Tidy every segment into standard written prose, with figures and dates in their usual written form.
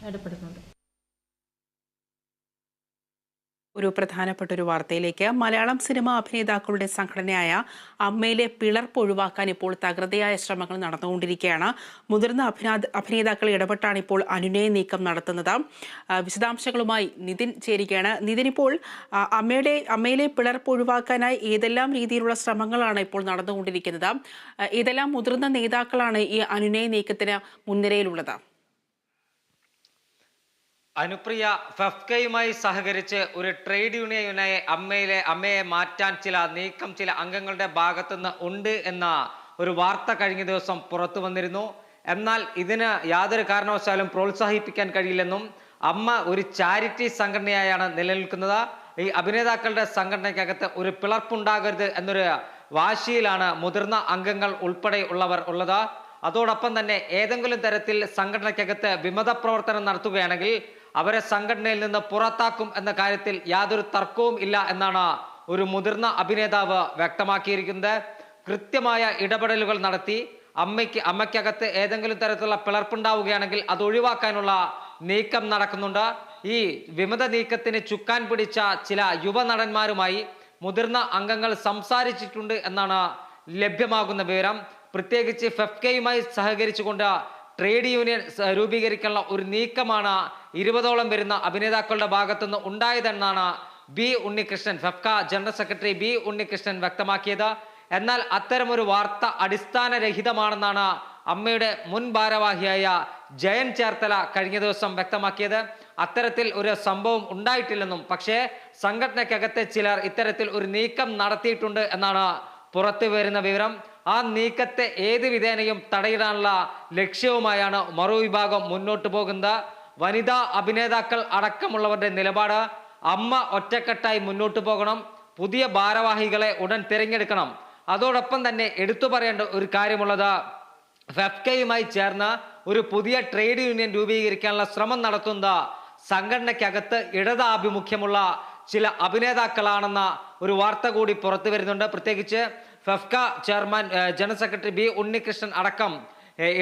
ഇടപെടുന്നുണ്ട്. ഒരു പ്രധാനപ്പെട്ട ഒരു വാർത്തയിലേക്ക്. മലയാളം സിനിമാ അഭിനേതാക്കളുടെ സംഘടനയായ അമ്മയിലെ പിളർപ്പ് ഒഴിവാക്കാൻ ഇപ്പോൾ തകൃതിയായ ശ്രമങ്ങൾ നടന്നുകൊണ്ടിരിക്കുകയാണ്. മുതിർന്ന അഭിനേതാക്കൾ ഇടപെട്ടാണ് ഇപ്പോൾ അനുനയ നീക്കം നടത്തുന്നത്. വിശദാംശങ്ങളുമായി നിതിൻ ചേരുകയാണ്. നിതിൻ, ഇപ്പോൾ അമ്മയിലെ പിളർപ്പ് ഒഴിവാക്കാനായി ഏതെല്ലാം രീതിയിലുള്ള ശ്രമങ്ങളാണ് ഇപ്പോൾ നടന്നുകൊണ്ടിരിക്കുന്നത്? ഏതെല്ലാം മുതിർന്ന നേതാക്കളാണ് ഈ അനുനയ നീക്കത്തിന് മുൻനിരയിലുള്ളത്? അനുപ്രിയ, ഫെഫ്കയുമായി സഹകരിച്ച് ഒരു ട്രേഡ് യൂണിയനായി അമ്മയെ മാറ്റാൻ ചില അംഗങ്ങളുടെ ഭാഗത്തുനിന്ന് ഉണ്ട് എന്ന ഒരു വാർത്ത കഴിഞ്ഞ ദിവസം പുറത്തു വന്നിരുന്നു. എന്നാൽ ഇതിന് യാതൊരു കാരണവശാലും പ്രോത്സാഹിപ്പിക്കാൻ കഴിയില്ലെന്നും അമ്മ ഒരു ചാരിറ്റി സംഘടനയായാണ് നിലനിൽക്കുന്നത്, ഈ അഭിനേതാക്കളുടെ സംഘടനയ്ക്കകത്ത് ഒരു പിളർപ്പുണ്ടാകരുത് എന്നൊരു വാശിയിലാണ് മുതിർന്ന അംഗങ്ങൾ ഉൾപ്പെടെ ഉള്ളത്. അതോടൊപ്പം തന്നെ ഏതെങ്കിലും തരത്തിൽ സംഘടനയ്ക്കകത്ത് വിമത പ്രവർത്തനം നടത്തുകയാണെങ്കിൽ അവരെ സംഘടനയിൽ നിന്ന് പുറത്താക്കും എന്ന കാര്യത്തിൽ യാതൊരു തർക്കവും ഇല്ല എന്നാണ് ഒരു മുതിർന്ന അഭിനേതാവ് വ്യക്തമാക്കിയിരിക്കുന്നത്. കൃത്യമായ ഇടപെടലുകൾ നടത്തി അമ്മയ്ക്കകത്ത് ഏതെങ്കിലും തരത്തിലുള്ള പിളർപ്പുണ്ടാവുകയാണെങ്കിൽ അത് ഒഴിവാക്കാനുള്ള നീക്കം നടക്കുന്നുണ്ട്. ഈ വിമത നീക്കത്തിന് ചുക്കാൻ പിടിച്ച ചില യുവനടന്മാരുമായി മുതിർന്ന അംഗങ്ങൾ സംസാരിച്ചിട്ടുണ്ട് എന്നാണ് ലഭ്യമാകുന്ന വിവരം. പ്രത്യേകിച്ച് ഫെഫ്കയുമായി സഹകരിച്ചുകൊണ്ട് ട്രേഡ് യൂണിയൻ രൂപീകരിക്കാനുള്ള ഒരു നീക്കമാണ് 20ഓളം വരുന്ന അഭിനേതാക്കളുടെ ഭാഗത്തുനിന്ന് ഉണ്ടായതെന്നാണ് B Unnikrishnan, FEFKA general secretary B Unnikrishnan വ്യക്തമാക്കിയത്. എന്നാൽ അത്തരമൊരു വാർത്ത അടിസ്ഥാനരഹിതമാണെന്നാണ് അമ്മയുടെ മുൻ ഭാരവാഹിയായ ജയൻ ചേർത്തല കഴിഞ്ഞ ദിവസം വ്യക്തമാക്കിയത്. അത്തരത്തിൽ ഒരു സംഭവം ഉണ്ടായിട്ടില്ലെന്നും പക്ഷേ സംഘടനയ്ക്കകത്തെ ചിലർ ഇത്തരത്തിൽ ഒരു നീക്കം നടത്തിയിട്ടുണ്ട് എന്നാണ് പുറത്തു വരുന്ന വിവരം. ആ നീക്കത്തെ ഏത് വിധേനയും തടയിടാനുള്ള ലക്ഷ്യവുമായാണ് മറുവിഭാഗം മുന്നോട്ട് പോകുന്നത്. വനിതാ അഭിനേതാക്കൾ അടക്കമുള്ളവരുടെ നിലപാട് അമ്മ ഒറ്റക്കെട്ടായി മുന്നോട്ട് പോകണം, പുതിയ ഭാരവാഹികളെ ഉടൻ തിരഞ്ഞെടുക്കണം. അതോടൊപ്പം തന്നെ എടുത്തു പറയേണ്ട ഒരു കാര്യമുള്ളത്, ഫെഫ്കയുമായി ചേർന്ന് ഒരു പുതിയ ട്രേഡ് യൂണിയൻ രൂപീകരിക്കാനുള്ള ശ്രമം നടത്തുന്ന സംഘടനയ്ക്കകത്ത് ഇടതാഭിമുഖ്യമുള്ള ചില അഭിനേതാക്കളാണെന്ന ഒരു വാർത്ത കൂടി പുറത്തു വരുന്നുണ്ട്. പ്രത്യേകിച്ച് FEFKA chairman general secretary B Unnikrishnan അടക്കം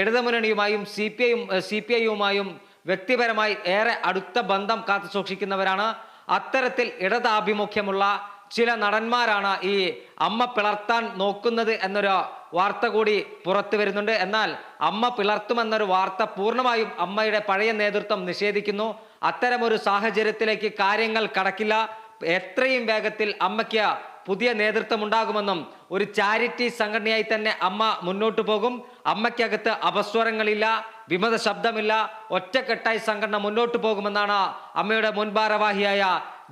ഇടതുമുന്നണിയുമായും സി പി ഐയുമായും വ്യക്തിപരമായി ഏറെ അടുത്ത ബന്ധം കാത്തു സൂക്ഷിക്കുന്നവരാണ്. അത്തരത്തിൽ ഇടതാഭിമുഖ്യമുള്ള ചില നടന്മാരാണ് ഈ അമ്മ പിളർത്താൻ നോക്കുന്നത് എന്നൊരു വാർത്ത കൂടി പുറത്തു വരുന്നുണ്ട്. എന്നാൽ അമ്മ പിളർത്തുമെന്നൊരു വാർത്ത പൂർണ്ണമായും അമ്മയുടെ പഴയ നേതൃത്വം നിഷേധിക്കുന്നു. അത്തരമൊരു സാഹചര്യത്തിലേക്ക് കാര്യങ്ങൾ കടക്കില്ല. എത്രയും വേഗത്തിൽ അമ്മയ്ക്ക് പുതിയ നേതൃത്വം ഉണ്ടാകുമെന്നും ഒരു ചാരിറ്റി സംഘടനയായി തന്നെ അമ്മ മുന്നോട്ട് പോകും. അമ്മയ്ക്കകത്ത് അപസ്വരങ്ങളില്ല, വിമത ശബ്ദമില്ല, ഒറ്റക്കെട്ടായി സംഘടന മുന്നോട്ട് പോകുമെന്നാണ് അമ്മയുടെ മുൻ ഭാരവാഹിയായ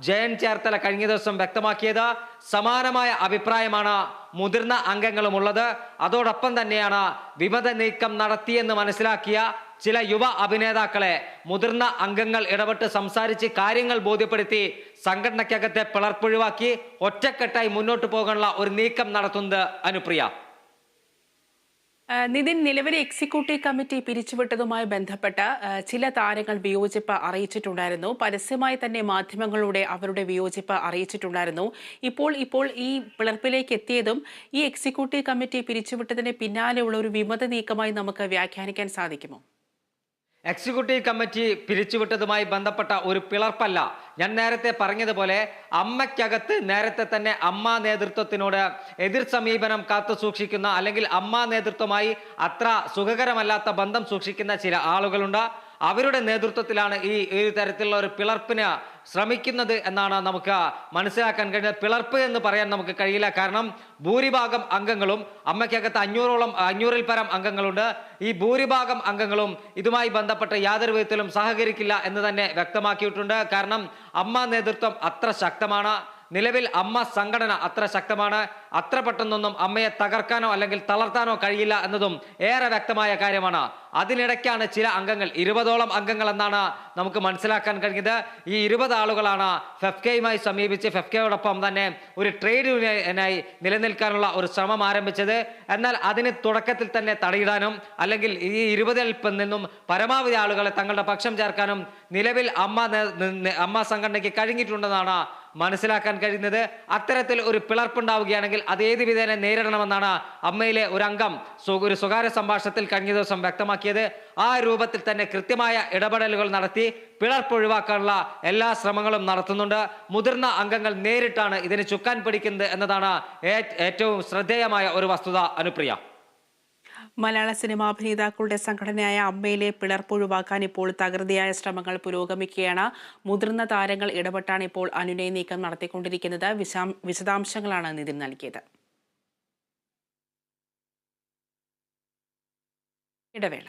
ജയൻ ചേർത്തല കഴിഞ്ഞ ദിവസം വ്യക്തമാക്കിയത്. സമാനമായ അഭിപ്രായമാണ് മുതിർന്ന അംഗങ്ങളുമുള്ളത്. അതോടൊപ്പം തന്നെയാണ് വിമത നീക്കം നടത്തിയെന്ന് മനസ്സിലാക്കിയ ചില യുവ അഭിനേതാക്കളെ മുതിർന്ന അംഗങ്ങൾ ഇടപെട്ട് സംസാരിച്ച് കാര്യങ്ങൾ ബോധ്യപ്പെടുത്തി സംഘടനയ്ക്കകത്തെ പിളർപ്പൊഴിവാക്കി ഒറ്റക്കെട്ടായി മുന്നോട്ട് പോകാനുള്ള ഒരു നീക്കം നടത്തുന്നത് അനുപ്രിയ. നിതിൻ, നിലവിലെ എക്സിക്യൂട്ടീവ് കമ്മിറ്റി പിരിച്ചുവിട്ടതുമായി ബന്ധപ്പെട്ട് ചില താരങ്ങൾ വിയോജിപ്പ് അറിയിച്ചിട്ടുണ്ടായിരുന്നു. പരസ്യമായി തന്നെ മാധ്യമങ്ങളിലൂടെ അവരുടെ വിയോജിപ്പ് അറിയിച്ചിട്ടുണ്ടായിരുന്നു. ഇപ്പോൾ ഈ പിളർപ്പിലേക്ക് എത്തിയതും ഈ എക്സിക്യൂട്ടീവ് കമ്മിറ്റി പിരിച്ചുവിട്ടതിന് പിന്നാലെയുള്ള ഒരു വിമത നീക്കമായി നമുക്ക് വ്യാഖ്യാനിക്കാൻ സാധിക്കുമോ? എക്സിക്യൂട്ടീവ് കമ്മിറ്റി പിരിച്ചുവിട്ടതുമായി ബന്ധപ്പെട്ട ഒരു പിളർപ്പല്ല. ഞാൻ നേരത്തെ പറഞ്ഞതുപോലെ അമ്മയ്ക്കകത്ത് നേരത്തെ തന്നെ അമ്മ നേതൃത്വത്തിനോട് എതിർ സമീപനം കാത്തു സൂക്ഷിക്കുന്ന അല്ലെങ്കിൽ അമ്മ നേതൃത്വമായി അത്ര സുഖകരമല്ലാത്ത ബന്ധം സൂക്ഷിക്കുന്ന ചില ആളുകളുണ്ട്. അവരുടെ നേതൃത്വത്തിലാണ് ഈ തരത്തിലുള്ള ഒരു പിളർപ്പിന് ശ്രമിക്കുന്നത് എന്നാണ് നമുക്ക് മനസ്സിലാക്കാൻ കഴിയുന്നത്. പിളർപ്പ് എന്ന് പറയാൻ നമുക്ക് കഴിയില്ല. കാരണം ഭൂരിഭാഗം അംഗങ്ങളും അമ്മയ്ക്കകത്ത് 500-ൽ പരം അംഗങ്ങളുണ്ട്. ഈ ഭൂരിഭാഗം അംഗങ്ങളും ഇതുമായി ബന്ധപ്പെട്ട് യാതൊരു വിധത്തിലും സഹകരിക്കില്ല എന്ന് തന്നെ വ്യക്തമാക്കിയിട്ടുണ്ട്. കാരണം അമ്മ നേതൃത്വം അത്ര ശക്തമാണ്, നിലവിൽ അമ്മ സംഘടന അത്ര ശക്തമാണ്. അത്ര പെട്ടെന്നൊന്നും അമ്മയെ തകർക്കാനോ അല്ലെങ്കിൽ തളർത്താനോ കഴിയില്ല എന്നതും ഏറെ വ്യക്തമായ കാര്യമാണ്. അതിനിടയ്ക്കാണ് ചില അംഗങ്ങൾ, 20ഓളം അംഗങ്ങൾ എന്നാണ് നമുക്ക് മനസ്സിലാക്കാൻ കഴിഞ്ഞത്. ഈ 20 ആളുകളാണ് ഫെഫ്കയുമായി സമീപിച്ച് ഫെഫ്കയോടൊപ്പം തന്നെ ഒരു ട്രേഡ് യൂണിയനായി നിലനിൽക്കാനുള്ള ഒരു ശ്രമം ആരംഭിച്ചത്. എന്നാൽ അതിന് തുടക്കത്തിൽ തന്നെ തടയിടാനും അല്ലെങ്കിൽ ഈ 20-ൽ നിന്നും പരമാവധി ആളുകളെ തങ്ങളുടെ പക്ഷം ചേർക്കാനും നിലവിൽ അമ്മ സംഘടനയ്ക്ക് കഴിഞ്ഞിട്ടുണ്ടെന്നാണ് മനസ്സിലാക്കാൻ കഴിയുന്നത്. അത്തരത്തിൽ ഒരു പിളർപ്പുണ്ടാവുകയാണെങ്കിൽ അത് ഏത് വിധേന നേരിടണമെന്നാണ് അമ്മയിലെ ഒരു അംഗം ഒരു സ്വകാര്യ സംഭാഷണത്തിൽ കഴിഞ്ഞ ദിവസം വ്യക്തമാക്കിയത്. ആ രൂപത്തിൽ തന്നെ കൃത്യമായ ഇടപെടലുകൾ നടത്തി പിളർപ്പ് ഒഴിവാക്കാനുള്ള എല്ലാ ശ്രമങ്ങളും നടത്തുന്നുണ്ട്. മുതിർന്ന അംഗങ്ങൾ നേരിട്ടാണ് ഇതിന് ചുക്കാൻ പിടിക്കുന്നത് എന്നതാണ് ഏറ്റവും ശ്രദ്ധേയമായ ഒരു വസ്തുത. അനുപ്രിയ, മലയാള സിനിമാ അഭിനേതാക്കളുടെ സംഘടനയായ അമ്മയിലെ പിളർപ്പ് ഒഴിവാക്കാൻ ഇപ്പോൾ തകൃതിയായ ശ്രമങ്ങൾ പുരോഗമിക്കുകയാണ്. മുതിർന്ന താരങ്ങൾ ഇടപെട്ടാണ് ഇപ്പോൾ അനുനയ നീക്കം നടത്തിക്കൊണ്ടിരിക്കുന്നത്. വിശദാംശങ്ങളാണ് നിതിൻ നൽകിയത്. ഇടവേള.